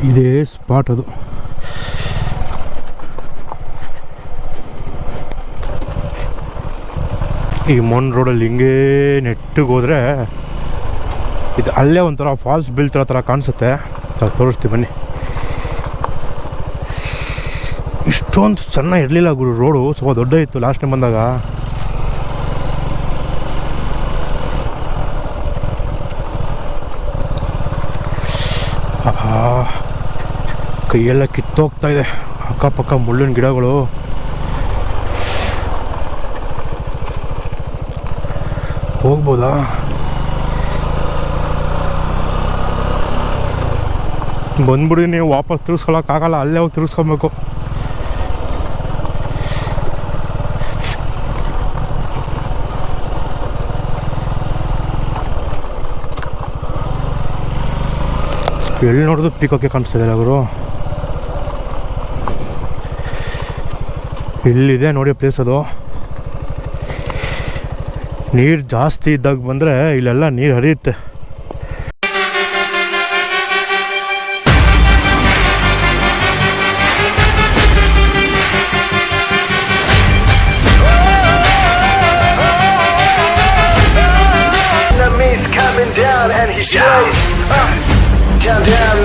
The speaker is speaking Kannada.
ಇದೇ ಸ್ಪಾಟ್ ಅದು. ಈ ಮೊನ್ ರೋಡಲ್ಲಿ ಹಿಂಗೇ ನೆಟ್ಟಿಗೆ ಹೋದರೆ ಇದು ಅಲ್ಲೇ ಒಂಥರ ಫಾಲ್ಸ್ ಬೀಳ್ತಿರೋ ಥರ ಕಾಣಿಸುತ್ತೆ. ತೋರಿಸ್ತೀವಿ ಬನ್ನಿ. ಇಷ್ಟೊಂದು ಚೆನ್ನಾಗಿ ಇರಲಿಲ್ಲ ಗುರು, ರೋಡು ಸ್ವಲ್ಪ ದೊಡ್ಡ ಇತ್ತು ಲಾಸ್ಟ್ ಟೈಮ್ ಬಂದಾಗ. ಕೈಯೆಲ್ಲ ಕಿತ್ತೋಗ್ತಾ ಇದೆ. ಅಕ್ಕಪಕ್ಕ ಮುಳ್ಳಿನ ಗಿಡಗಳು. ಹೋಗ್ಬೋದಾ? ಬಂದ್ಬಿಡಿ, ನೀವು ವಾಪಸ್ ತಿರ್ಸ್ಕೊಳಕ್ಕಾಗಲ್ಲ, ಅಲ್ಲೇ ಹೋಗಿ ತಿರ್ಸ್ಕೊಬೇಕು. ಎಲ್ಲಿ ನೋಡಿದ್ರು ಪೀಕೋಕೆ ಕಾಣಿಸ್ತಿದ್ದಾರೆ ಅವರು. ಇಲ್ಲಿದೆ ನೋಡಿ ಪ್ಲೇಸ್ ಅದು. ನೀರು ಜಾಸ್ತಿ ಇದ್ದಾಗ ಬಂದರೆ ಇಲ್ಲೆಲ್ಲ ನೀರು ಹರಿಯುತ್ತೆ. Down